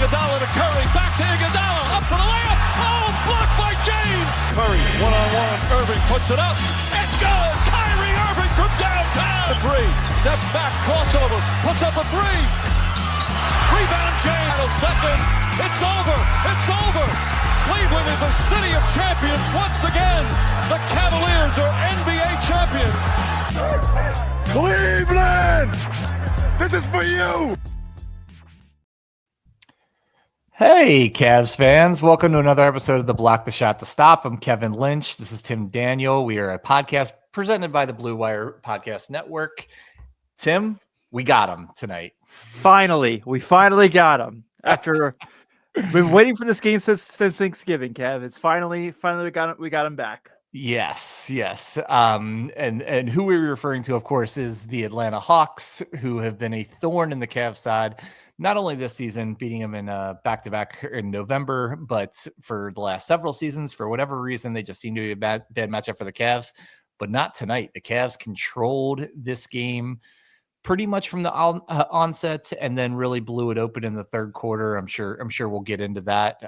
Iguodala to Curry, back to Iguodala, up for the layup. Oh, blocked by James. Curry, one-on-one, Irving puts it up. It's good. Kyrie Irving from downtown. The three, steps back, crossover, puts up a three. Rebound James, second. It's over. It's over. Cleveland is a city of champions once again. The Cavaliers are NBA champions. Cleveland! This is for you! Hey, Cavs fans. Welcome to another episode of the Block the Shot to Stop. I'm Kevin Lynch. This is Tim Daniel. We are a podcast presented by the Blue Wire Podcast Network. Tim, we got him tonight. We finally got him. After we've been waiting for this game since Thanksgiving, Kev. It's finally we got him back. Yes. And who we're referring to, of course, is the Atlanta Hawks, who have been a thorn in the Cavs side, not only this season, beating them in back-to-back in November, but for the last several seasons. For whatever reason, they just seem to be a bad matchup for the Cavs, but not tonight. The Cavs controlled this game pretty much from the onset, and then really blew it open in the third quarter. I'm sure we'll get into that.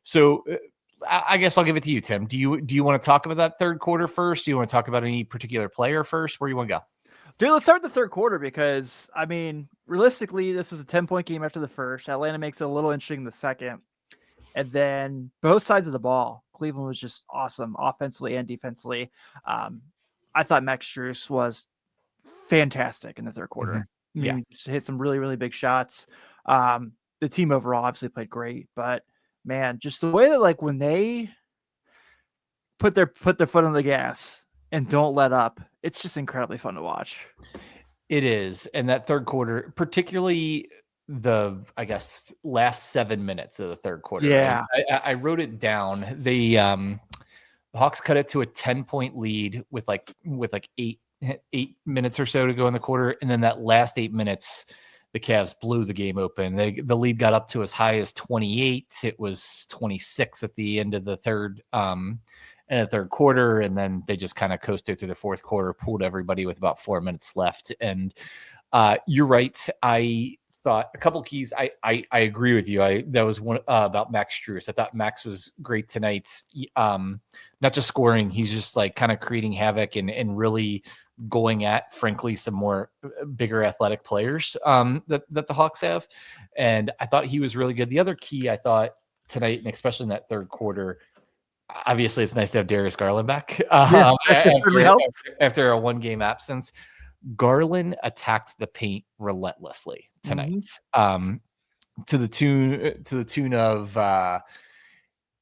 So I guess I'll give it to you, Tim. Do you want to talk about that third quarter first? Do you want to talk about any particular player first? Where do you want to go? Dude, let's start the third quarter because, I mean, realistically, this was a 10-point game after the first. Atlanta makes it a little interesting in the second. And then both sides of the ball, Cleveland was just awesome offensively and defensively. I thought Max Strus was fantastic in the third quarter. Mm-hmm. I mean, just hit some really, really big shots. The team overall obviously played great, but man, just the way that, like, when they put their foot on the gas and don't let up, it's just incredibly fun to watch. It is. And that third quarter, particularly the, I guess, last 7 minutes of the third quarter. Yeah. I wrote it down. The Hawks cut it to a 10-point lead with like 8 minutes or so to go in the quarter. And then that last 8 minutes, the Cavs blew the game open. The lead got up to as high as 28. It was 26 at the end of the third quarter, and then they just kind of coasted through the fourth quarter, pulled everybody with about 4 minutes left. And you're right. I thought a couple keys. I agree with you. That was one about Max Strus. I thought Max was great tonight. Not just scoring, he's just like kind of creating havoc and really going at, frankly, some more bigger athletic players that the Hawks have. And I thought he was really good. The other key I thought tonight, and especially in that third quarter, obviously it's nice to have Darius Garland back after a 1-game absence. Garland attacked the paint relentlessly tonight, to the tune of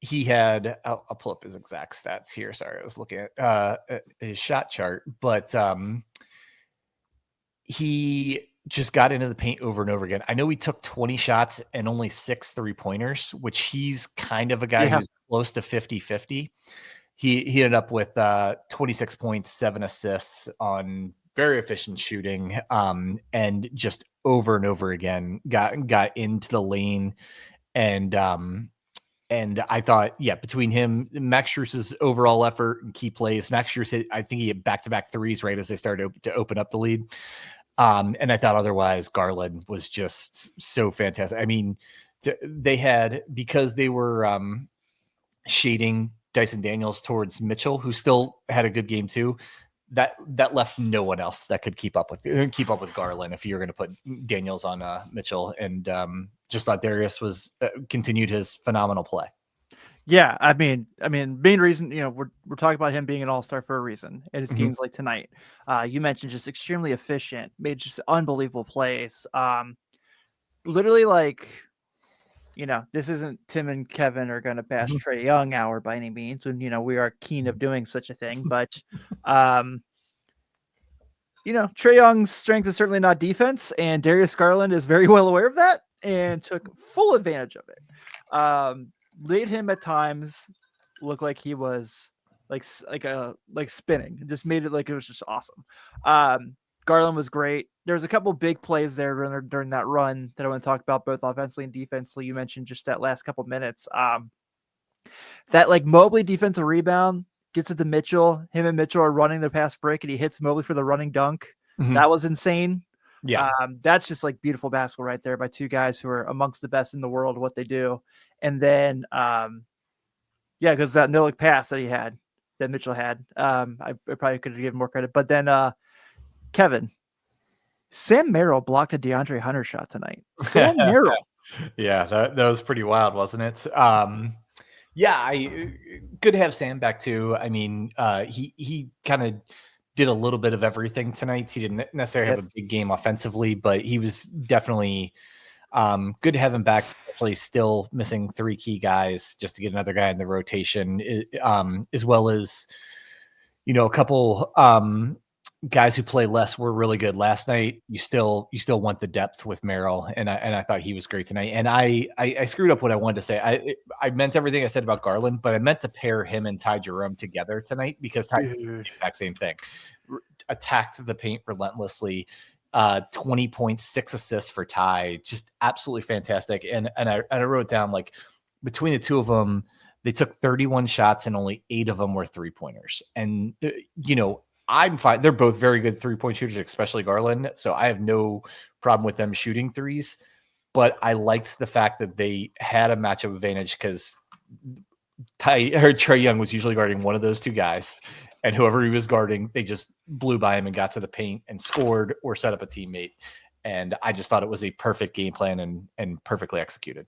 he had, I'll pull up his exact stats here. Sorry, I was looking at his shot chart, but he just got into the paint over and over again. I know he took 20 shots and only 6 3-pointers, which he's kind of a guy who's close to 50-50. He ended up with 26 points, 7 assists on very efficient shooting, and just over and over again got into the lane. And I thought, between him, Max Strus's overall effort and key plays, Max Strus, I think he had back-to-back threes right as they started to open up the lead. And I thought otherwise, Garland was just so fantastic. I mean, they had, because they were shading Dyson Daniels towards Mitchell, who still had a good game too, that left no one else that could keep up with Garland if you're going to put Daniels on Mitchell. And just thought Darius was continued his phenomenal play. Yeah, I mean, main reason, we're talking about him being an all-star for a reason, and it's games like tonight. You mentioned just extremely efficient, made just unbelievable plays. Literally, like, this isn't Tim and Kevin are going to bash Trae Young hour by any means, and we are keen of doing such a thing, but Trae Young's strength is certainly not defense, and Darius Garland is very well aware of that and took full advantage of it. Made him at times look like he was like spinning, and just made it like it was just awesome. Garland was great. There was a couple big plays there during that run that I want to talk about, both offensively and defensively. You mentioned just that last couple minutes. That like Mobley defensive rebound gets it to Mitchell. Him and Mitchell are running the pass break, and he hits Mobley for the running dunk. That was insane. Yeah. That's just like beautiful basketball right there by two guys who are amongst the best in the world, what they do. And then, because that no-look pass that Mitchell had, I probably could have given more credit. But then Kevin, Sam Merrill blocked a DeAndre Hunter shot tonight. Sam Merrill. Yeah, that was pretty wild, wasn't it? Good to have Sam back too. I mean, he kind of did a little bit of everything tonight. He didn't necessarily have a big game offensively, but he was definitely good to have him back. Actually, still missing 3 key guys just to get another guy in the rotation, as well as a couple guys who play less were really good last night. You still want the depth with Merrill, and I thought he was great tonight. And I screwed up what I wanted to say. I meant everything I said about Garland, but I meant to pair him and Ty Jerome together tonight because Ty did the exact same thing. Attacked the paint relentlessly. 20 points, 6 assists for Ty, just absolutely fantastic. And I wrote down, like, between the two of them, they took 31 shots and only 8 of them were 3-pointers. And I'm fine. They're both very good 3-point shooters, especially Garland. So I have no problem with them shooting threes. But I liked the fact that they had a matchup advantage because Trae Young was usually guarding one of those 2 guys. And whoever he was guarding, they just blew by him and got to the paint and scored or set up a teammate. And I just thought it was a perfect game plan and perfectly executed.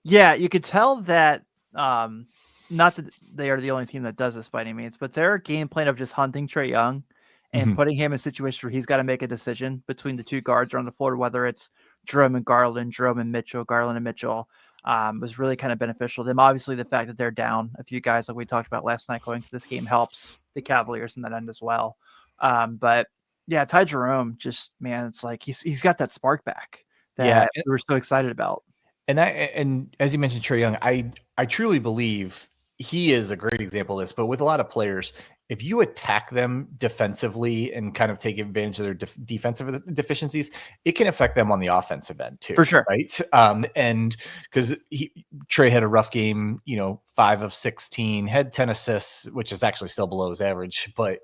Yeah, you could tell that not that they are the only team that does this by any means, but their game plan of just hunting Trae Young and putting him in a situation where he's got to make a decision between the 2 guards on the floor, whether it's Jerome and Garland, Jerome and Mitchell, Garland and Mitchell, was really kind of beneficial to them. Obviously, the fact that they're down a few guys like we talked about last night going to this game helps the Cavaliers in that end as well. But yeah, Ty Jerome, just, man, it's like he's got that spark back that we were so excited about. And as you mentioned, Trae Young, I truly believe he is a great example of this. But with a lot of players, if you attack them defensively and kind of take advantage of their defensive deficiencies, it can affect them on the offensive end too. For sure. Right. And because Trae had a rough game, 5 of 16, had 10 assists, which is actually still below his average. But,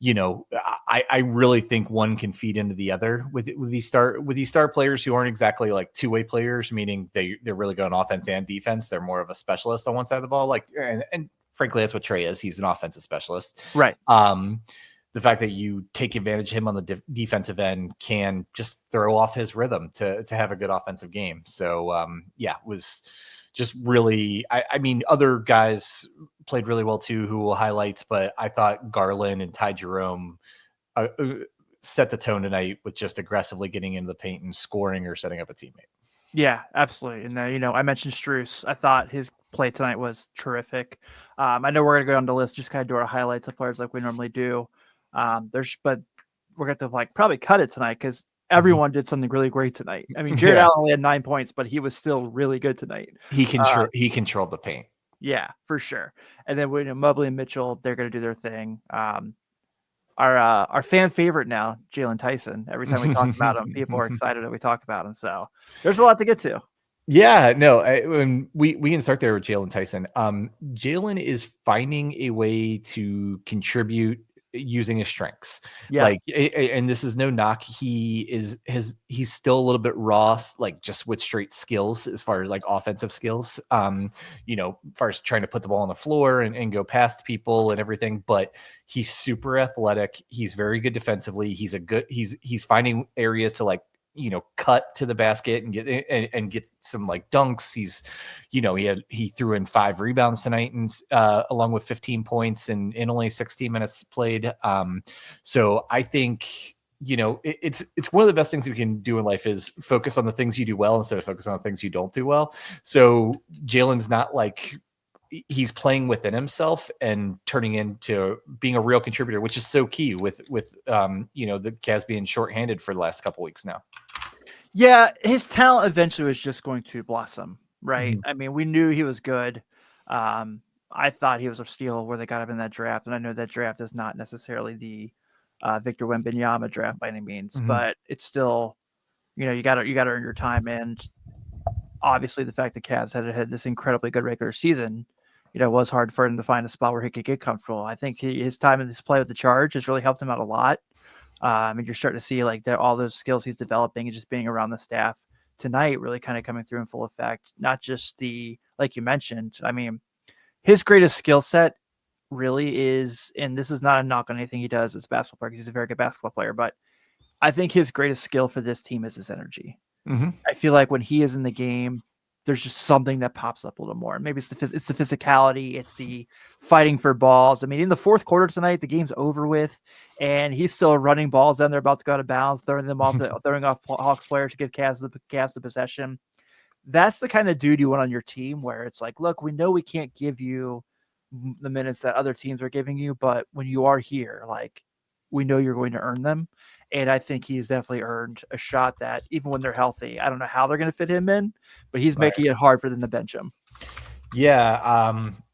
I really think one can feed into the other with these star players who aren't exactly like 2-way players, meaning they're really good on offense and defense. They're more of a specialist on one side of the ball. Like, and frankly, that's what Trae is. He's an offensive specialist. Right. The fact that you take advantage of him on the defensive end can just throw off his rhythm to have a good offensive game. So, it was just really, I mean, other guys played really well too, who will highlight, but I thought Garland and Ty Jerome set the tone tonight with just aggressively getting into the paint and scoring or setting up a teammate. Yeah, absolutely. And, I mentioned Strus. I thought his play tonight was terrific. I know we're going to go down the list, just kind of do our highlights of players like we normally do. But we're going to probably cut it tonight because everyone did something really great tonight. I mean, Jared Allen only had 9 points, but he was still really good tonight. He controlled the paint. Yeah, for sure. And then Mobley and Mitchell, they're going to do their thing. Our fan favorite now, Jalen Tyson. Every time we talk about him, people are excited that we talk about him. So there's a lot to get to. Yeah, no, we can start there with Jalen Tyson. Jalen is finding a way to contribute using his strengths. Yeah. And this is no knock. He's still a little bit raw, like just with straight skills as far as like offensive skills. As far as trying to put the ball on the floor and go past people and everything, but he's super athletic. He's very good defensively. He's finding areas to like, cut to the basket and get some like dunks. He's, he threw in 5 rebounds tonight and along with 15 points and in only 16 minutes played. So I think, it's one of the best things we can do in life is focus on the things you do well instead of focus on the things you don't do well. So Jalen's not like, he's playing within himself and turning into being a real contributor, which is so key with the Cavs being shorthanded for the last couple weeks now. Yeah, his talent eventually was just going to blossom, right? Mm-hmm. I mean, we knew he was good. I thought he was a steal where they got him in that draft, and I know that draft is not necessarily the Victor Wembanyama draft by any means, but it's still, you got to earn your time. And obviously, the fact that Cavs had this incredibly good regular season, it was hard for him to find a spot where he could get comfortable. I think his time in this play with the Charge has really helped him out a lot. And you're starting to see like all those skills he's developing and just being around the staff tonight really kind of coming through in full effect. Not just like you mentioned, I mean, his greatest skill set really is, and this is not a knock on anything he does as a basketball player, because he's a very good basketball player, but I think his greatest skill for this team is his energy. Mm-hmm. I feel like when he is in the game, there's just something that pops up a little more. Maybe it's the physicality, it's the fighting for balls. I mean, in the fourth quarter tonight, the game's over with, and he's still running balls and they're about to go out of bounds, throwing off Hawks players to give Cavs the possession. That's the kind of dude you want on your team, where it's like, look, we know we can't give you the minutes that other teams are giving you, but when you are here, like, we know you're going to earn them. And I think he's definitely earned a shot that even when they're healthy, I don't know how they're going to fit him in, but he's making it hard for them to bench him. Yeah,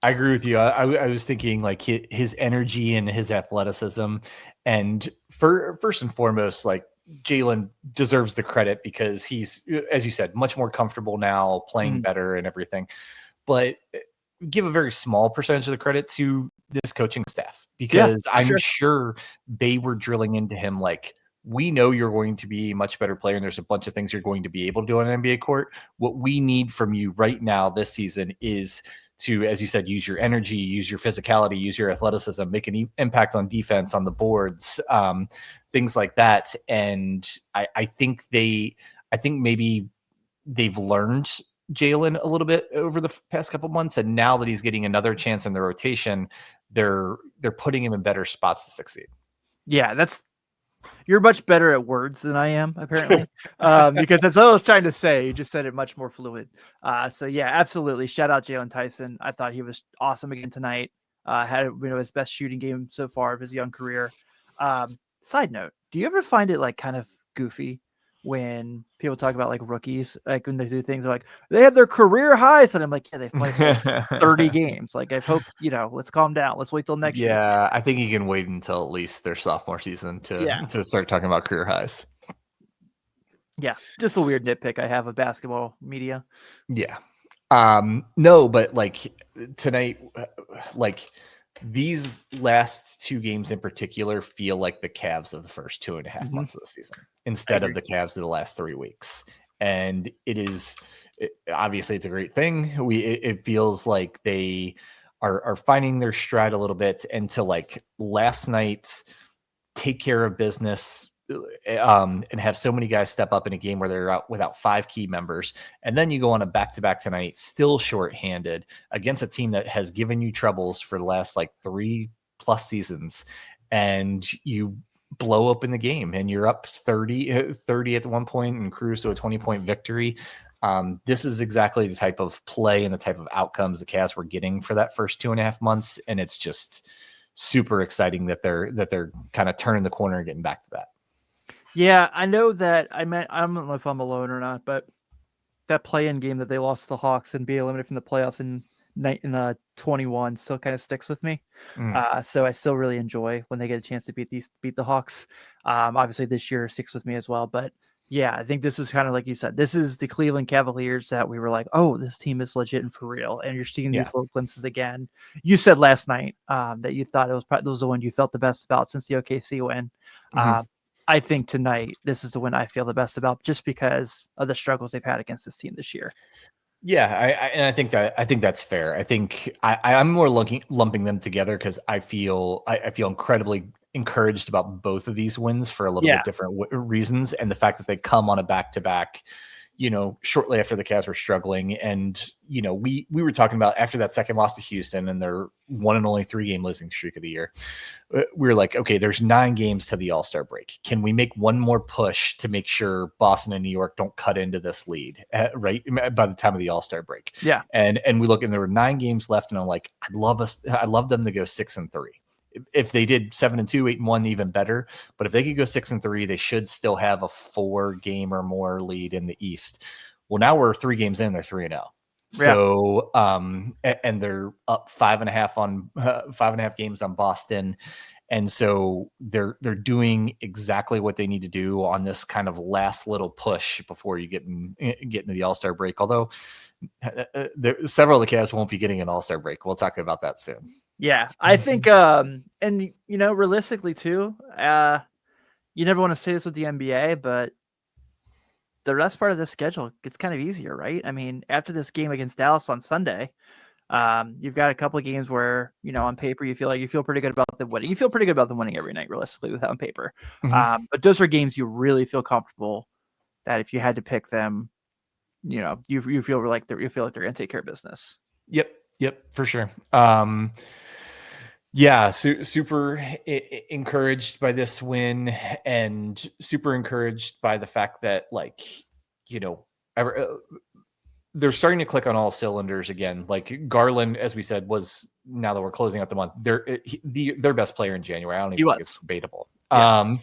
I agree with you. I was thinking like his energy and his athleticism, and first and foremost, like Jalen deserves the credit because he's, as you said, much more comfortable now, playing better and everything. But give a very small percentage of the credit to this coaching staff, because I'm sure they were drilling into him like, we know you're going to be a much better player and there's a bunch of things you're going to be able to do on an NBA court. What we need from you right now this season is to, as you said, use your energy, use your physicality, use your athleticism, make an impact on defense, on the boards, things like that. And I think maybe they've learned Jalen a little bit over the past couple months, and now that he's getting another chance in the rotation, they're putting him in better spots to succeed. Yeah, you're much better at words than I am, apparently, because that's what I was trying to say. You just said it much more fluid. So yeah, absolutely. Shout out Jalen Tyson. I thought he was awesome again tonight. Had his best shooting game so far of his young career. Side note: do you ever find it like kind of goofy when people talk about like rookies, like when they do things like they had their career highs, and I'm like, yeah, they played like 30 games. Like, I hope, let's calm down. Let's wait till next year. Yeah, I think you can wait until at least their sophomore season to start talking about career highs. Yeah, just a weird nitpick I have of basketball media. Yeah. No, but like tonight, like these last two games in particular feel like the Cavs of the first 2.5 months of the season instead of the Cavs of the last 3 weeks. And obviously it's a great thing. It feels like they are finding their stride a little bit, and to like last night take care of business, and have so many guys step up in a game where they're out without 5 key members. And then you go on a back-to-back tonight, still shorthanded against a team that has given you troubles for the last like 3+ seasons. And you blow up in the game and you're up 30 at one point and cruise to a 20-point victory. This is exactly the type of play and the type of outcomes the Cavs were getting for that first 2.5 months. And it's just super exciting that they're kind of turning the corner and getting back to that. Yeah, I know that I don't know if I'm alone or not, but that play-in game that they lost to the Hawks and be eliminated from the playoffs in 21 still kind of sticks with me. So I still really enjoy when they get a chance to beat the Hawks. Obviously this year sticks with me as well, but yeah, I think this was kind of like you said, this is the Cleveland Cavaliers that we were like, oh, this team is legit and for real. And you're seeing these little glimpses again. You said last night that you thought it was the one you felt the best about since the OKC win. I think tonight, this is the one I feel the best about, just because of the struggles they've had against this team this year. Yeah, I think that's fair. I think I'm more lumping them together because I feel incredibly encouraged about both of these wins for a little bit different reasons, and the fact that they come on a back-to-back, shortly after the Cavs were struggling. And, we were talking about after that second loss to Houston and their one and only 3-game losing streak of the year, we were like, okay, there's 9 games to the All-Star break. Can we make one more push to make sure Boston and New York don't cut into this lead, right, by the time of the All-Star break? Yeah. And we look, and there were 9 games left, and I'm like, I'd love them to go 6-3. If they did 7-2, 8-1, even better. But if they could go 6-3, they should still have a 4-game or more lead in the East. Well, now we're 3 games in, they're 3-0. So, and they're up 5.5 games on Boston. And so they're doing exactly what they need to do on this kind of last little push before you get into the All-Star break. Although several of the Cavs won't be getting an All-Star break. We'll talk about that soon. Yeah, I think, and realistically too, you never want to say this with the NBA, but the rest part of the schedule gets kind of easier, right? I mean, after this game against Dallas on Sunday, you've got a couple of games where, on paper, you feel pretty good about them winning. You feel pretty good about them winning every night, realistically, without on paper. But those are games you really feel comfortable that if you had to pick them, you feel like they're going to take care of business. Yep, for sure. Yeah, super encouraged by this win, and super encouraged by the fact that, they're starting to click on all cylinders again. Like Garland, as we said, was, now that we're closing out the month, their best player in January. I don't even think it's debatable. Yeah.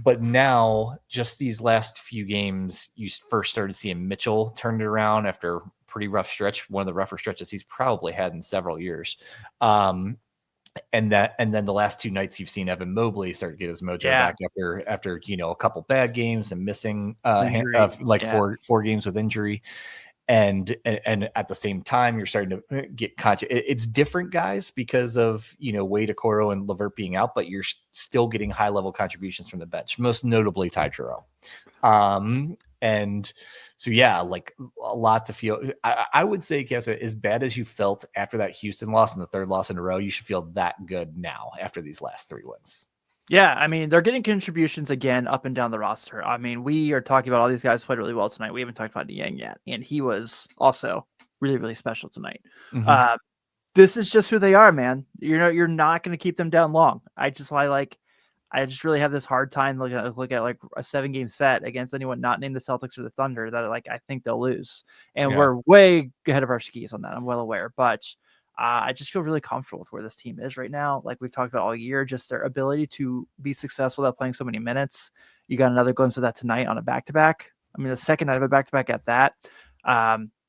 But now, just these last few games, you first started seeing Mitchell turn it around after a pretty rough stretch, one of the rougher stretches he's probably had in several years. And then the last two nights, you've seen Evan Mobley start to get his mojo back after a couple bad games and missing four games with injury. And at the same time, you're starting to get conscious. It's different guys because of, Wade, Okoro, and LeVert being out, but you're still getting high level contributions from the bench, most notably Ty Jerome. And so, yeah, like a lot to feel. I would say, Kessa, as bad as you felt after that Houston loss and the third loss in a row, you should feel that good now after these last 3 wins. Yeah, I mean, they're getting contributions again up and down the roster. I mean, we are talking about all these guys played really well tonight. We haven't talked about Niang yet, and he was also really, really special tonight. This is just who they are, man. You're not going to keep them down long. I just really have this hard time looking at like a 7-game set against anyone not named the Celtics or the Thunder that I think they'll lose, and we're way ahead of our skis on that. I'm well aware, but I just feel really comfortable with where this team is right now. Like we've talked about all year, just their ability to be successful without playing so many minutes. You got another glimpse of that tonight on a back-to-back. I mean, the second night of a back-to-back at that.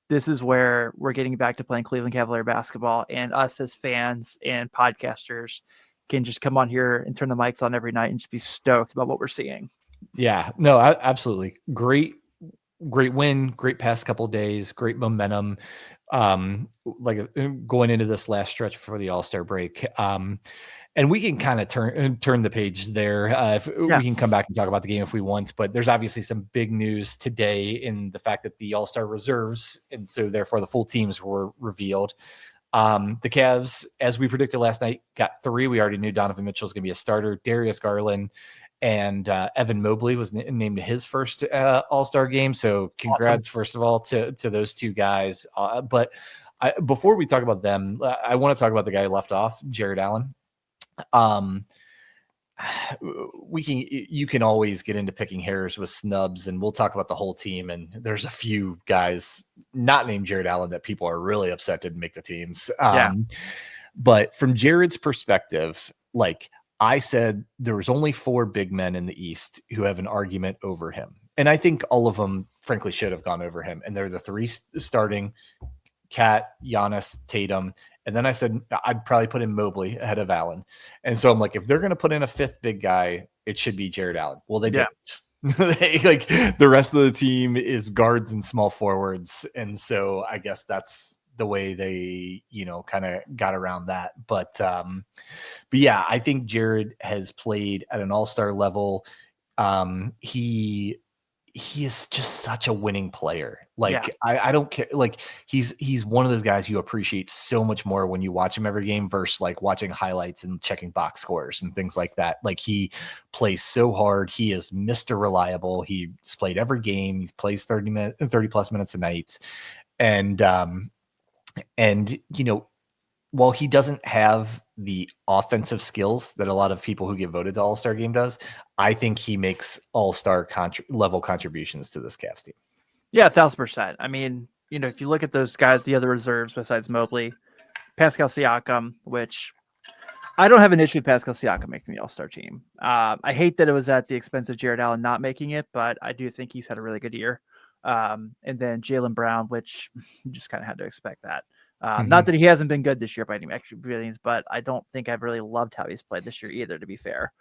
This is where we're getting back to playing Cleveland Cavalier basketball, and us as fans and podcasters can just come on here and turn the mics on every night and just be stoked about what we're seeing. Yeah, no, absolutely. Great win, great past couple of days, great momentum. Going into this last stretch before the All-Star break. And we can kind of turn the page there. We can come back and talk about the game if we want, but there's obviously some big news today in the fact that the All-Star reserves, and so therefore the full teams, were revealed. The Cavs, as we predicted last night, got 3. We already knew Donovan Mitchell was going to be a starter. Darius Garland and Evan Mobley was named his first All-Star game. So congrats, awesome. First of all, to those 2 guys. But before we talk about them, I want to talk about the guy who left off, Jared Allen. You can always get into picking hairs with snubs, and we'll talk about the whole team. And there's a few guys not named Jared Allen that people are really upset didn't make the teams. But from Jared's perspective, I said there was only 4 big men in the East who have an argument over him. And I think all of them, frankly, should have gone over him. And they're the 3 starting: Cat, Giannis, Tatum. And then I said I'd probably put in Mobley ahead of Allen. And so I'm like, if they're going to put in a 5th big guy, it should be Jared Allen. Well, they didn't. The rest of the team is guards and small forwards. And so I guess that's the way they, kind of got around that. But yeah, I think Jared has played at an all-star level. He is just such a winning player. I don't care. He's one of those guys you appreciate so much more when you watch him every game versus watching highlights and checking box scores and things like that. He plays so hard. He is Mr. Reliable. He's played every game. He plays 30 plus minutes a night. And while he doesn't have the offensive skills that a lot of people who get voted to All-Star game does, I think he makes All-Star level contributions to this Cavs team. Yeah, 1,000%. I mean, if you look at those guys, the other reserves besides Mobley, Pascal Siakam, which I don't have an issue with Pascal Siakam making the All-Star team. I hate that it was at the expense of Jared Allen not making it, but I do think he's had a really good year. And then Jaylen Brown, which you just kind of had to expect that. Not that he hasn't been good this year by any means, but I don't think I've really loved how he's played this year either, to be fair.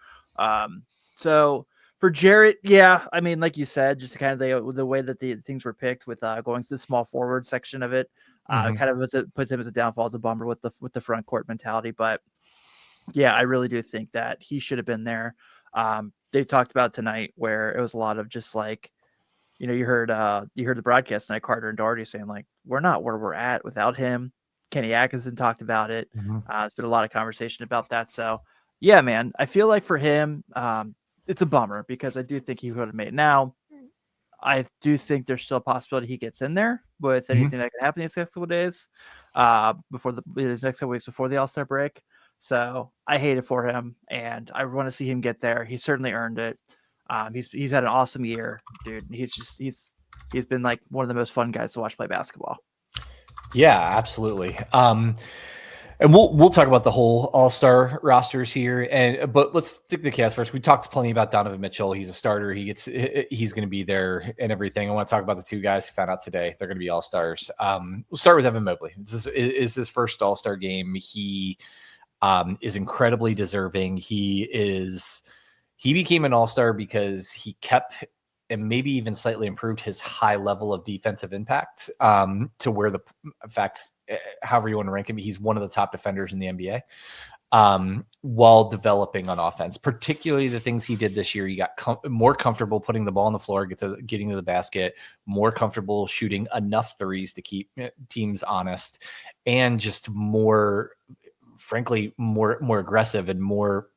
So for Jarrett, yeah, I mean, like you said, just kind of the way that the things were picked with going to the small forward section of it, kind of puts him as a downfall, as a bummer with the front court mentality. But yeah, I really do think that he should have been there. they talked about tonight, where it was a lot of just like, you heard the broadcast tonight, Carter and Doherty saying like, we're not where we're at without him. Kenny Atkinson talked about it. It's been a lot of conversation about that. So yeah, man, I feel like for him, it's a bummer because I do think he would have made it. Now, I do think there's still a possibility he gets in there with anything that can happen these next couple of days, these next couple weeks before the All-Star break. So I hate it for him, and I want to see him get there. He certainly earned it. He's had an awesome year, dude. He's been like one of the most fun guys to watch play basketball. Yeah, absolutely. And we'll talk about the whole All-Star rosters here, but let's stick to the Cavs first. We talked plenty about Donovan Mitchell. He's a starter. He's going to be there and everything. I want to talk about the two guys who found out today. They're going to be All-Stars. We'll start with Evan Mobley. This is his first All-Star game. He is incredibly deserving. He became an All-Star because he kept and maybe even slightly improved his high level of defensive impact to where in fact, however you want to rank him, he's one of the top defenders in the NBA while developing on offense, particularly the things he did this year. He got more comfortable putting the ball on the floor, getting to the basket, more comfortable shooting enough threes to keep teams honest, and just more, frankly, more aggressive and more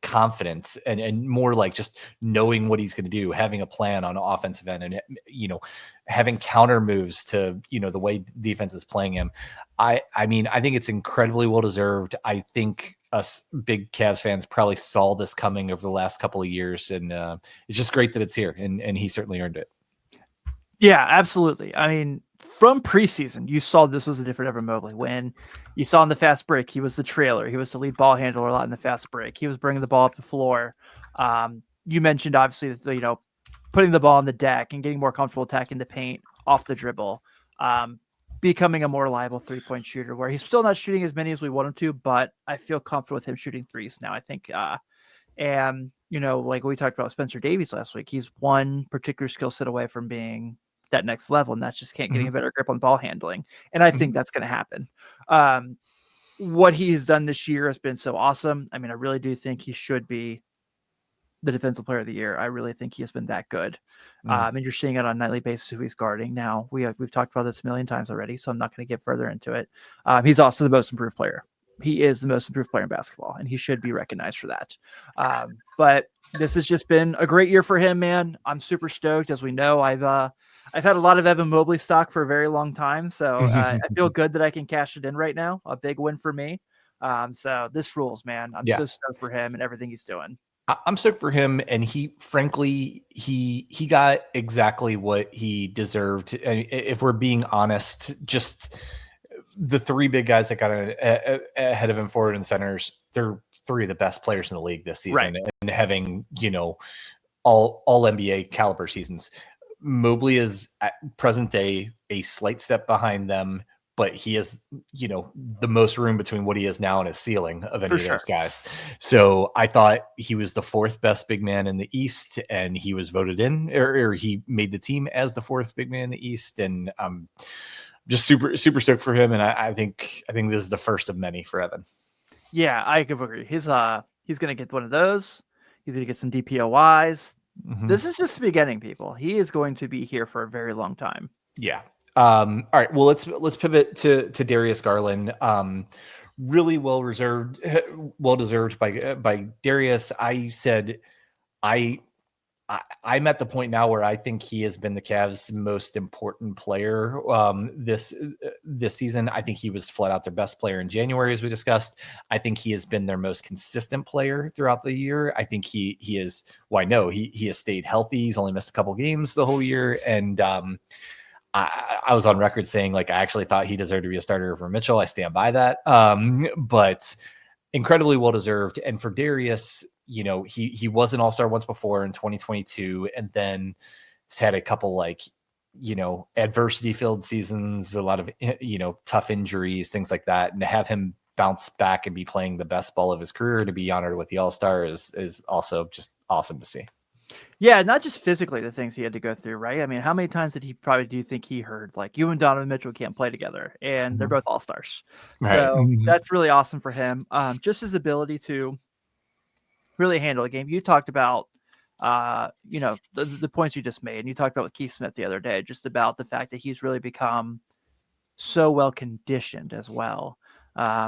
confidence and more like just knowing what he's going to do, having a plan on the offensive end, and having counter moves to the way defense is playing him. I mean, I think it's incredibly well deserved. I think us big Cavs fans probably saw this coming over the last couple of years, and it's just great that it's here, and he certainly earned it. Yeah, absolutely. I mean, from preseason, you saw this was a different Evan Mobley. When you saw in the fast break, he was the trailer. He was the lead ball handler a lot in the fast break. He was bringing the ball up the floor. You mentioned, obviously, that, putting the ball on the deck and getting more comfortable attacking the paint off the dribble, becoming a more reliable three-point shooter, where he's still not shooting as many as we want him to, but I feel comfortable with him shooting threes now, I think. And, like we talked about Spencer Davies last week, he's one particular skill set away from being that next level, and that's just getting a better grip on ball handling. And I think that's going to happen. What he's done this year has been so awesome. I mean, I really do think he should be the defensive player of the year. I really think he has been that good. And you're seeing it on a nightly basis who he's guarding. Now we've talked about this a million times already, so I'm not going to get further into it. He's also the most improved player. He is the most improved player in basketball, and he should be recognized for that. But this has just been a great year for him, man. I'm super stoked. As we know, I've had a lot of Evan Mobley stock for a very long time, so I feel good that I can cash it in right now. A big win for me. So this rules, man. I'm so stoked for him and everything he's doing. I'm stoked for him, and he got exactly what he deserved. If we're being honest, just the three big guys that got ahead of him, forward and centers, they're three of the best players in the league this season, right, and having all NBA caliber seasons. Mobley is at present day a slight step behind them, but he has, the most room between what he is now and his ceiling of any of those guys. So I thought he was the fourth best big man in the East, and he was voted in, or he made the team as the fourth big man in the East. And I'm just super, super stoked for him. And I think this is the first of many for Evan. Yeah, I could agree. He's going to get one of those. He's going to get some DPOIs. This is just the beginning, people. He is going to be here for a very long time. Yeah. All right. Well, let's pivot to Darius Garland. Really well deserved by Darius. I said I'm at the point now where I think he has been the Cavs' most important player this season. I think he was flat out their best player in January, as we discussed. I think he has been their most consistent player throughout the year. I think he is. Well, I know he has stayed healthy. He's only missed a couple games the whole year, and I was on record saying like I actually thought he deserved to be a starter over Mitchell. I stand by that. But incredibly well deserved. And for Darius, he was an all-star once before in 2022, and then he's had a couple adversity filled seasons, a lot of tough injuries, things like that. And to have him bounce back and be playing the best ball of his career, to be honored with the all-star is also just awesome to see. Yeah, not just physically the things he had to go through, right? I mean, how many times do you think he heard like you and Donovan Mitchell can't play together, and they're both all-stars. Right. So that's really awesome for him. Just his ability to really handle a game. You talked about The points you just made, and you talked about with Keith Smith the other day, just about the fact that he's really become so well conditioned as well.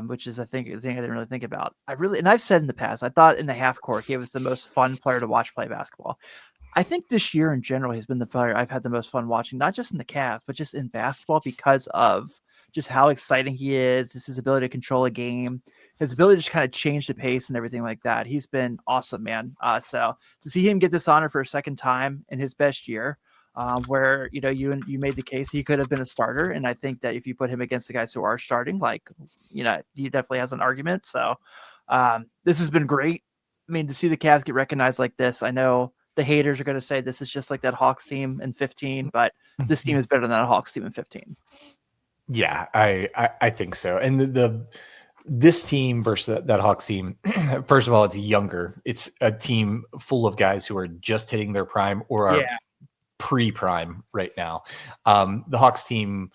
Which is, I think, the thing I didn't really think about. And I've said in the past, I thought in the half court, he was the most fun player to watch play basketball. I think this year in general, he's been the player I've had the most fun watching, not just in the Cavs, but just in basketball, because of just how exciting he is, just his ability to control a game, his ability to just kind of change the pace and everything like that. He's been awesome, man. So to see him get this honor for a second time in his best year, where you made the case he could have been a starter, and I think that if you put him against the guys who are starting, he definitely has an argument. So this has been great. I mean, to see the Cavs get recognized like this, I know the haters are going to say this is just like that Hawks team in 15, but this team is better than a Hawks team in 15. Yeah, I think so. And this team versus that Hawks team, first of all, it's younger. It's a team full of guys who are just hitting their prime or are pre-prime right now. The Hawks team,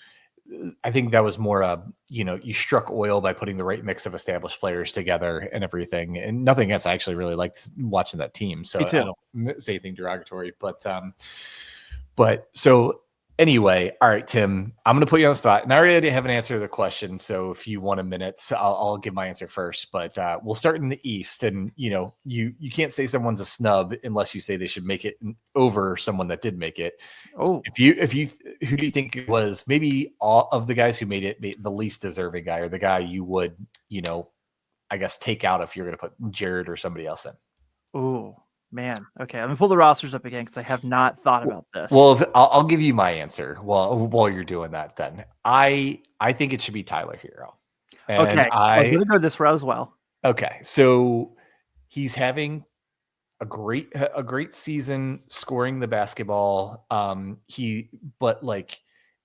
I think that was more you struck oil by putting the right mix of established players together and everything. And nothing else. I actually really liked watching that team. So I don't say anything derogatory, but so anyway, all right, Tim, I'm going to put you on the spot. And I already have an answer to the question. So if you want a minute, I'll give my answer first. But we'll start in the East. And, you can't say someone's a snub unless you say they should make it over someone that did make it. Oh, who do you think it was? Maybe all of the guys who made it, the least deserving guy, or the guy you would, I guess, take out if you're going to put Jared or somebody else in? Oh, man. Okay, let me pull the rosters up again because I have not thought about this. Well, I'll give you my answer while you're doing that. Then I think it should be Tyler Hero. And okay, I was going to go this route as well. Okay, so he's having a great season scoring the basketball.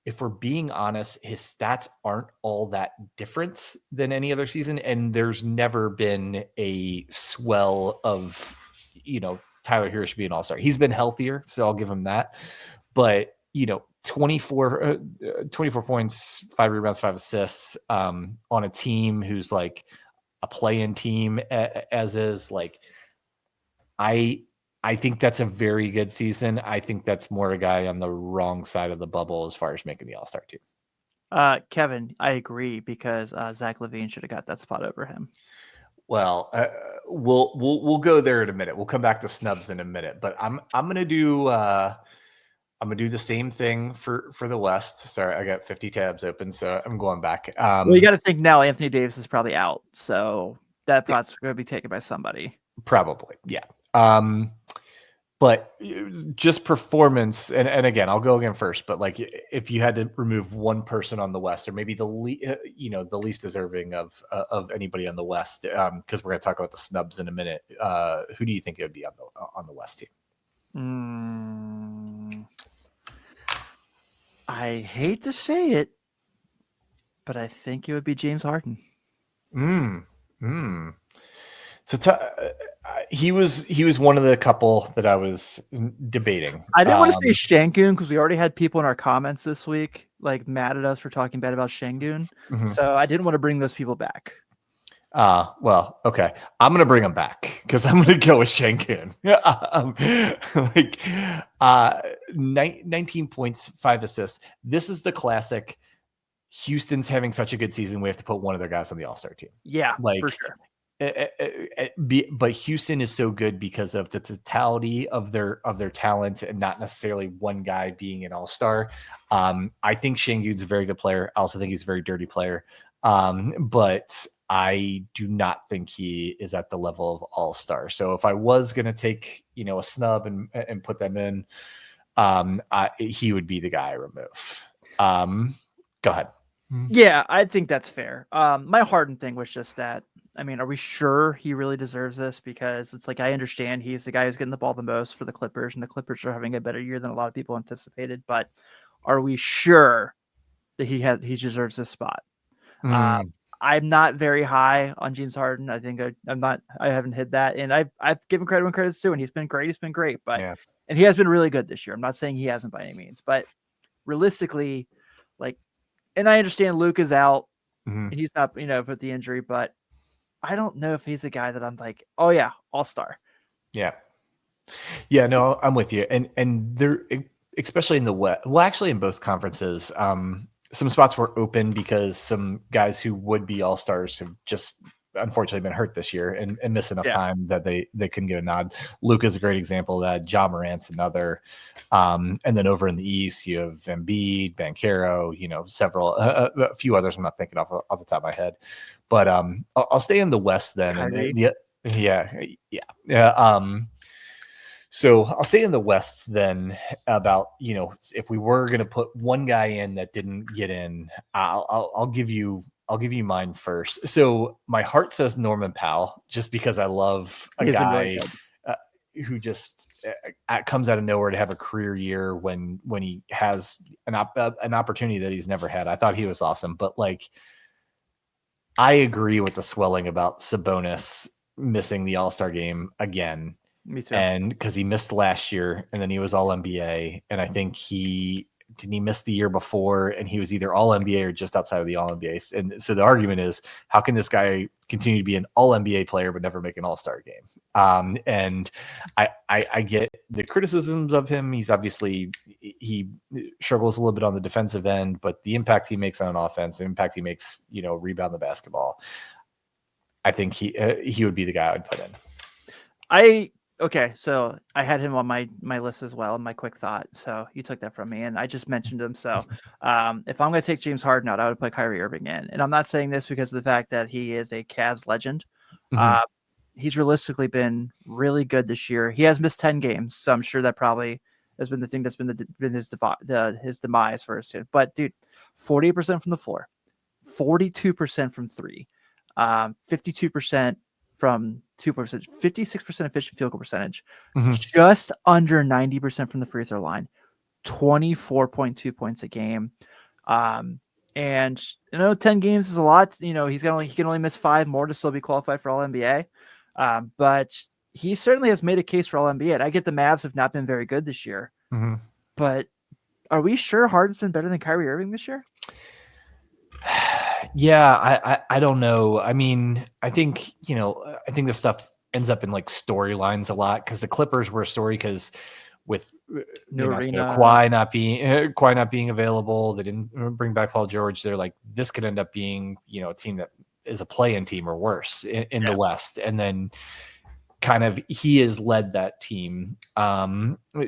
If we're being honest, his stats aren't all that different than any other season, and there's never been a swell of Tyler Hero should be an all-star. He's been healthier, so I'll give him that. But 24 points, 5 rebounds, 5 assists on a team who's like a play-in team, as is. I think that's a very good season. I think that's more a guy on the wrong side of the bubble as far as making the all-star team. Kevin, I agree, because Zach LaVine should have got that spot over him. Well, we'll go there in a minute. We'll come back to snubs in a minute, but I'm gonna do the same thing for the West. Sorry, I got 50 tabs open, so I'm going back. Well, you got to think now. Anthony Davis is probably out, so that spot's going to be taken by somebody. Probably, yeah. But just performance, and again, I'll go again first. But if you had to remove one person on the West, or maybe the least deserving of anybody on the West, because we're going to talk about the snubs in a minute. Who do you think it would be on the West team? I hate to say it, but I think it would be James Harden. He was one of the couple that I was debating. I didn't want to say Şengün because we already had people in our comments this week mad at us for talking bad about Şengün. Mm-hmm. So I didn't want to bring those people back. Well, okay. I'm going to bring them back because I'm going to go with Şengün. 19 points, 5 assists. This is the classic. Houston's having such a good season. We have to put one of their guys on the All-Star team. Yeah, for sure. But Houston is so good because of the totality of their talent and not necessarily one guy being an all-star. I think Şengün's a very good player. I also think he's a very dirty player. But I do not think he is at the level of all-star. So if I was going to take, a snub and put them in, he would be the guy I remove. Go ahead. Yeah, I think that's fair. My Harden thing was just that. I mean, are we sure he really deserves this? Because it's I understand he's the guy who's getting the ball the most for the Clippers, and the Clippers are having a better year than a lot of people anticipated. But are we sure that he deserves this spot? I'm not very high on James Harden. I think I haven't hit that, and I've given credit when credit's due, and he's been great. But and he has been really good this year. I'm not saying he hasn't by any means, but realistically, and I understand Luke is out, and he's not, with the injury, but I don't know if he's a guy that I'm oh yeah, all-star. Yeah. Yeah, no, I'm with you. And there, especially in the West, well, actually in both conferences, some spots were open because some guys who would be all-stars have just unfortunately been hurt this year and missed enough time that they couldn't get a nod. Luka's a great example of that. Ja Morant's another. And then over in the East, you have Embiid, Banchero, several, a few others I'm not thinking off the top of my head. But I'll stay in the West then. And yeah. So I'll stay in the West then. About if we were going to put one guy in that didn't get in, I'll give you mine first. So my heart says Norman Powell, just because I love a guy who just comes out of nowhere to have a career year when he has an opportunity that he's never had. I thought he was awesome, but I agree with the swelling about Sabonis missing the All-Star game again. Me too. And because he missed last year and then he was all NBA. And I think he missed the year before and he was either all NBA or just outside of the all NBA. And so the argument is, how can this guy continue to be an all NBA player, but never make an all-star game? And I get the criticisms of him. He's obviously, he struggles a little bit on the defensive end, but the impact he makes on offense, the impact he makes, rebound the basketball, I think he would be the guy I would put in. Okay, so I had him on my list as well, my quick thought. So you took that from me, and I just mentioned him. So if I'm going to take James Harden out, I would put Kyrie Irving in. And I'm not saying this because of the fact that he is a Cavs legend. Mm-hmm. He's realistically been really good this year. He has missed 10 games, so I'm sure that probably has been the thing that's been his demise for his team. But dude, 48% from the floor, 42% from three, 52% from 2%, 56% efficient field goal percentage, just under 90% from the free throw line, 24.2 points a game. And 10 games is a lot. He can only miss 5 more to still be qualified for All NBA. But he certainly has made a case for All NBA. And I get the Mavs have not been very good this year, but are we sure Harden's been better than Kyrie Irving this year? Yeah, I don't know. I mean, I think this stuff ends up in storylines a lot because the Clippers were a story because with Kawhi not being available, they didn't bring back Paul George. They're like, this could end up being a team that is a play-in team or worse in the West, and then kind of he has led that team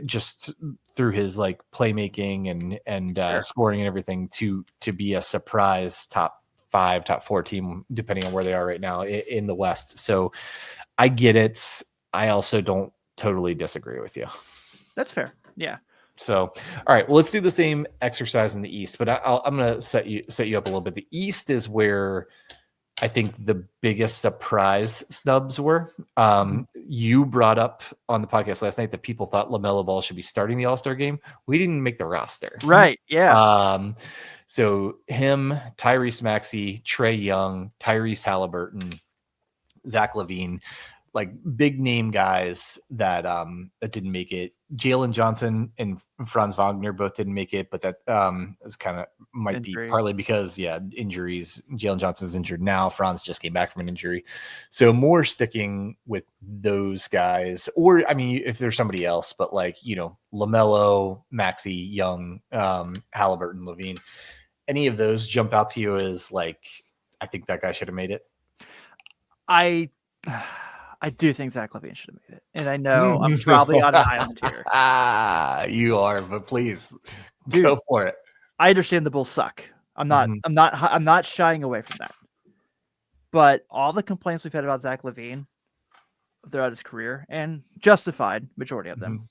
just through his playmaking and scoring and everything to be a surprise top 5, top 4 team, depending on where they are right now in the West. So I get it. I also don't totally disagree with you. That's fair. Yeah. So, all right, well, let's do the same exercise in the East, but I'm going to set you up a little bit. The East is where I think the biggest surprise snubs were. You brought up on the podcast last night that people thought LaMelo Ball should be starting the All-Star game. We didn't make the roster. Right. Yeah. So him, Tyrese Maxey, Trae Young, Tyrese Halliburton, Zach LaVine, big name guys that didn't make it. Jalen Johnson and Franz Wagner both didn't make it, but that is kind of might be partly because injuries. Jalen Johnson's injured now. Franz just came back from an injury, so more sticking with those guys. Or I mean, if there's somebody else, but LaMelo, Maxey, Young, Halliburton, LaVine, any of those jump out to you as I think that guy should have made it. I do think Zach LaVine should have made it, and I know I'm probably on an island here. You are, but please go for it. I understand the Bulls suck. I'm not shying away from that. But all the complaints we've had about Zach LaVine throughout his career, and justified majority of them,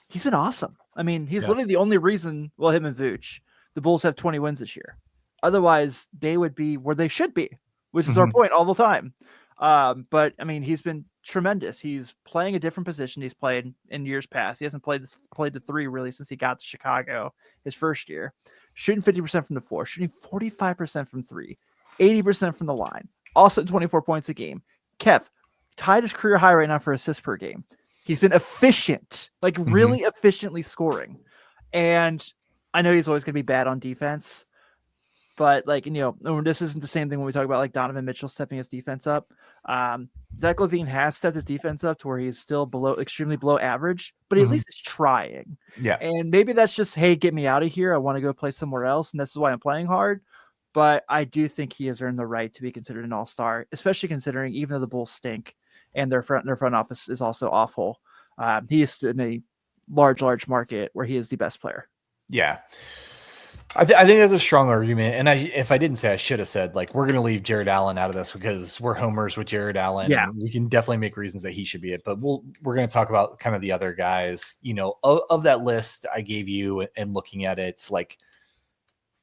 he's been awesome. I mean, he's literally the only reason. Well, him and Vooch, the Bulls have 20 wins this year. Otherwise, they would be where they should be, which is our point all the time. But I mean, he's been tremendous. He's playing a different position he's played in years past. He hasn't played the 3 really since he got to Chicago his first year. Shooting 50% from the floor, shooting 45% from 3, 80% from the line. Also 24 points a game. Kev tied his career high right now for assists per game. He's been efficient, really efficiently scoring. And I know he's always going to be bad on defense. But this isn't the same thing when we talk about Donovan Mitchell stepping his defense up. Zach LaVine has stepped his defense up to where he's still extremely below average, but at least is trying. Yeah. And maybe that's just, hey, get me out of here. I want to go play somewhere else. And this is why I'm playing hard. But I do think he has earned the right to be considered an all-star, especially considering even though the Bulls stink and their front office is also awful. He is in a large market where he is the best player. Yeah. I think that's a strong argument. And if I didn't say, I should have said, like, we're going to leave Jared Allen out of this because we're homers with Jared Allen. Yeah. And we can definitely make reasons that he should be it. But we're going to talk about kind of the other guys, of that list I gave you and looking at it. Like,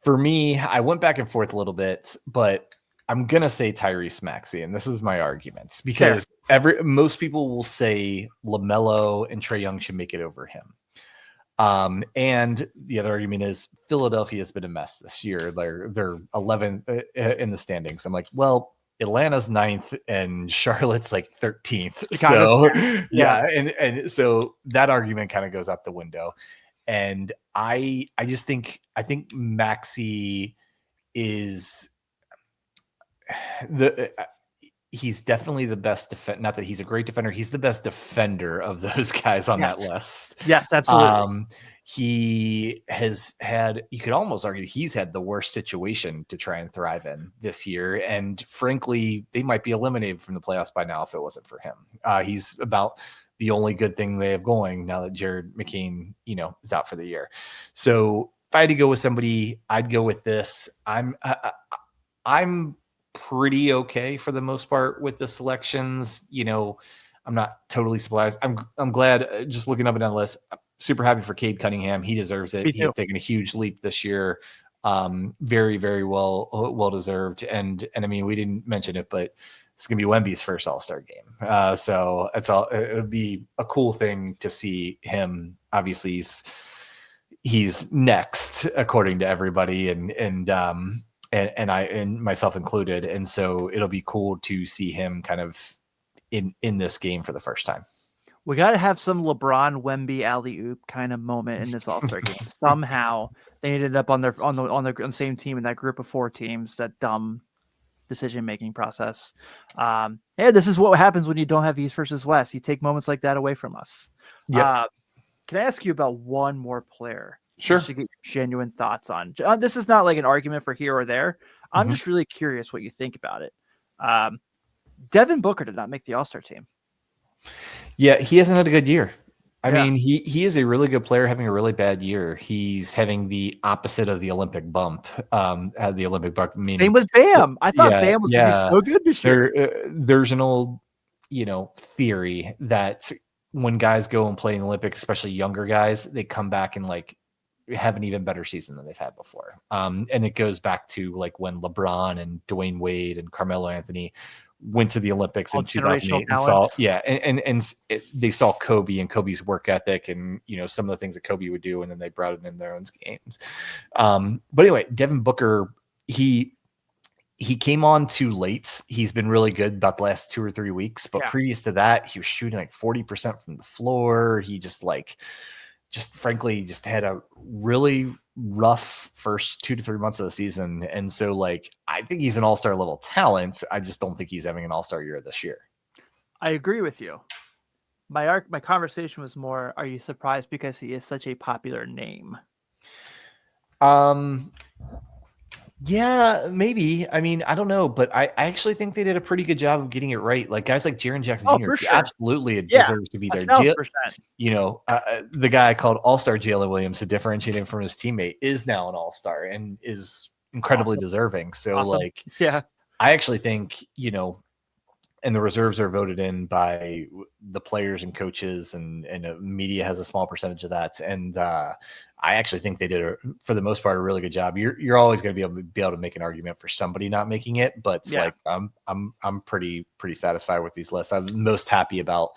for me, I went back and forth a little bit, but I'm going to say Tyrese Maxey. And this is my arguments because most people will say LaMelo and Trae Young should make it over him. And the other argument is Philadelphia has been a mess this year. They're 11th in the standings. I'm like, well, Atlanta's 9th and Charlotte's like 13th. So yeah. And so that argument kind of goes out the window. And I think Maxey is he's definitely the best defender. Not that he's a great defender. He's the best defender of those guys on that list. Yes, absolutely. He has had, you could almost argue he's had the worst situation to try and thrive in this year. And frankly, they might be eliminated from the playoffs by now if it wasn't for him. He's about the only good thing they have going now that Jared McCain, is out for the year. So if I had to go with somebody, I'd go with this. I'm pretty okay for the most part with the selections. I'm not totally surprised. I'm glad, just looking up and down the list. I'm super happy for Cade Cunningham. He deserves it. He has taken a huge leap this year. Very, very well deserved. And I mean, we didn't mention it, but it's gonna be Wemby's first All-Star game. So it would be a cool thing to see him. Obviously he's next according to everybody, and I and myself included. And so it'll be cool to see him kind of in this game for the first time. We got to have some LeBron Wemby alley-oop kind of moment in this All-Star game. Somehow they ended up on the same team in that group of 4 teams, that dumb decision-making process. This is what happens when you don't have East versus West. You take moments like that away from us. Yeah. Can I ask you about one more player? Sure. To get your genuine thoughts on. This is not like an argument for here or there. I'm just really curious what you think about it. Devin Booker did not make the All-Star team. Yeah, he hasn't had a good year. I mean, he is a really good player having a really bad year. He's having the opposite of the Olympic bump. Had the Olympic bump. Same with Bam. I thought Bam was going to be so good this year. There's an old, theory that when guys go and play in the Olympics, especially younger guys, they come back and have an even better season than they've had before. And it goes back to when LeBron and Dwayne Wade and Carmelo Anthony went to the Olympics in 2008 and saw, they saw Kobe and Kobe's work ethic and, some of the things that Kobe would do. And then they brought it in their own games. But anyway, Devin Booker, he came on too late. He's been really good about the last 2 or 3 weeks, but previous to that, he was shooting 40% from the floor. He just frankly had a really rough first 2 to 3 months of the season. And so I think he's an all-star level talent. I just don't think he's having an all-star year this year. I agree with you. My conversation was more, are you surprised because he is such a popular name? Yeah, maybe. I mean, I don't know, but I actually think they did a pretty good job of getting it right. Guys like Jaren Jackson Jr. Absolutely deserves to be there. 1,000%. The guy called All-Star Jalen Williams, to differentiate him from his teammate, is now an All-Star and is incredibly deserving. So I actually think, and the reserves are voted in by the players and coaches, and media has a small percentage of that. And I actually think they did, for the most part, a really good job. You're always going to be able to make an argument for somebody not making it, but I'm pretty satisfied with these lists. I'm most happy about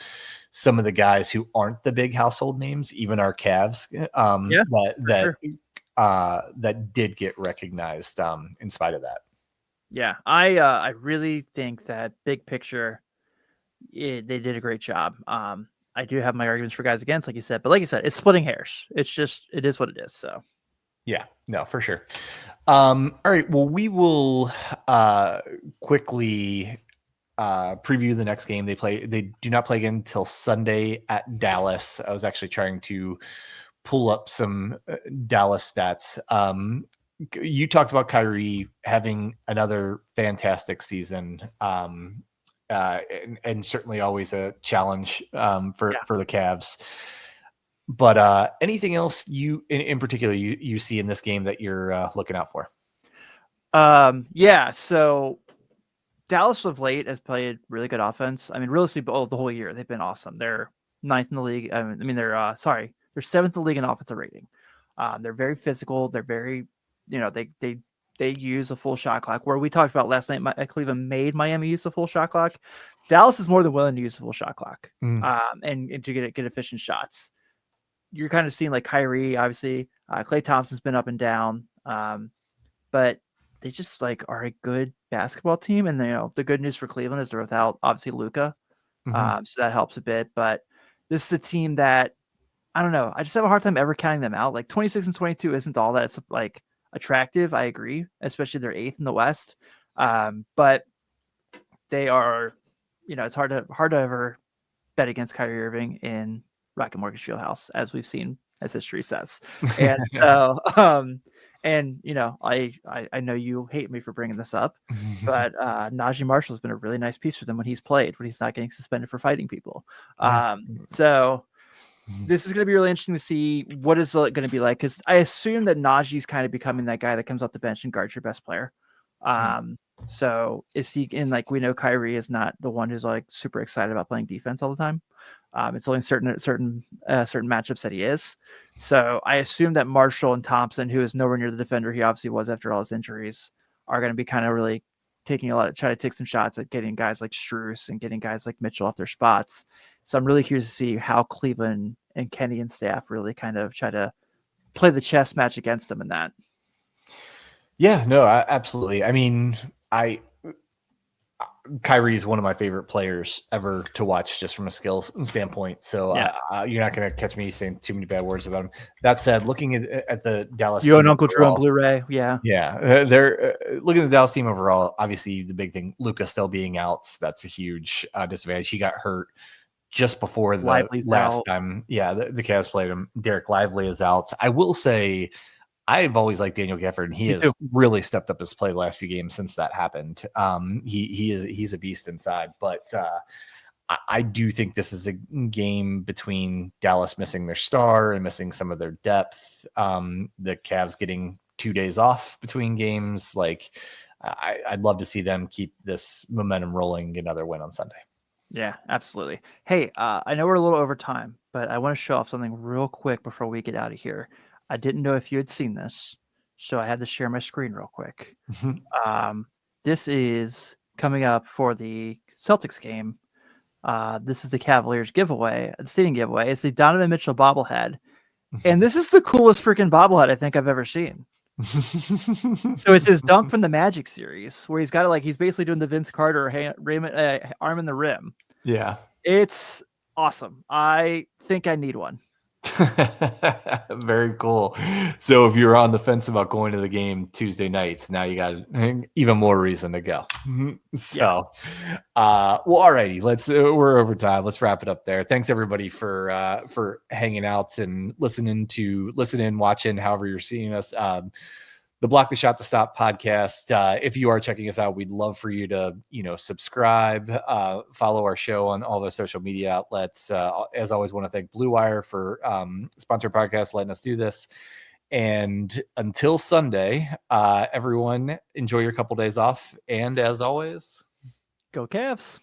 some of the guys who aren't the big household names, even our Cavs, that did get recognized in spite of that. Yeah, I really think that big picture, they did a great job. I do have my arguments for guys against, like you said, but like you said, it's splitting hairs. It is what it is. So, yeah, no, for sure. All right, well, we will quickly preview the next game. They do not play again until Sunday at Dallas. I was actually trying to pull up some Dallas stats. You talked about Kyrie having another fantastic season, and certainly always a challenge for the Cavs. But anything else you in particular you see in this game that you're looking out for? So Dallas of late has played really good offense. I mean, realistically, the whole year they've been awesome. They're 9th in the league. They're they're 7th in the league in offensive rating. They're very physical. They're very, they use a full shot clock. Where we talked about last night, Cleveland made Miami use the full shot clock. Dallas is more than willing to use the full shot clock, and to get efficient shots. You're kind of seeing like Kyrie, obviously, Klay Thompson's been up and down, but they just like are a good basketball team. And the good news for Cleveland is they're without obviously Luka, so that helps a bit. But this is a team that I don't know. I just have a hard time ever counting them out. Like 26 and 22 isn't all that it's like attractive. I agree, especially they're 8th in the West, but they are. It's hard to ever bet against Kyrie Irving in Rocket Mortgage Fieldhouse, as we've seen, as history says. And so, I know you hate me for bringing this up, but Najee Marshall has been a really nice piece for them when he's not getting suspended for fighting people. So this is going to be really interesting to see what is it going to be like, because I assume that Najee's kind of becoming that guy that comes off the bench and guards your best player. So is he in, like, we know Kyrie is not the one who's like super excited about playing defense all the time. It's only certain matchups that he is. So I assume that Marshall and Thompson, who is nowhere near the defender he obviously was after all his injuries, are going to be kind of really trying to take some shots at getting guys like Strus and getting guys like Mitchell off their spots. So I'm really curious to see how Cleveland and Kenny and staff really kind of try to play the chess match against them in that. Yeah, no, absolutely. I mean, Kyrie is one of my favorite players ever to watch, just from a skill standpoint. So you're not going to catch me saying too many bad words about him. That said, looking at the Dallas, you and Uncle Drew on Blu-ray, they're looking at the Dallas team overall. Obviously, the big thing, Luka still being out, that's a huge disadvantage. He got hurt just before the last time. Yeah, the Cavs played him. Derek Lively is out. I will say, I've always liked Daniel Gafford, and he has really stepped up his play the last few games since that happened. He's a beast inside, but I do think this is a game between Dallas missing their star and missing some of their depth. The Cavs getting 2 days off between games. Like, I'd love to see them keep this momentum rolling, get another win on Sunday. Yeah, absolutely. Hey, I know we're a little over time, but I want to show off something real quick before we get out of here. I didn't know if you had seen this, so I had to share my screen real quick. This is coming up for the Celtics game. This is the Cavaliers giveaway, the stadium giveaway. It's the Donovan Mitchell bobblehead. And this is the coolest freaking bobblehead I think I've ever seen. So it's his dunk from the Magic series, where he's got it like he's basically doing the Vince Carter arm in the rim. Yeah. It's awesome. I think I need one. Very cool. So if you're on the fence about going to the game Tuesday nights, now you got even more reason to go. So, well, alrighty, we're over time. Let's wrap it up there. Thanks everybody for hanging out and listening, watching, however you're seeing us. The Block the Shot the Stop podcast. If you are checking us out, we'd love for you to, subscribe, follow our show on all the social media outlets. As always, want to thank Blue Wire for sponsored podcast, letting us do this. And until Sunday, everyone, enjoy your couple days off. And as always, go Cavs.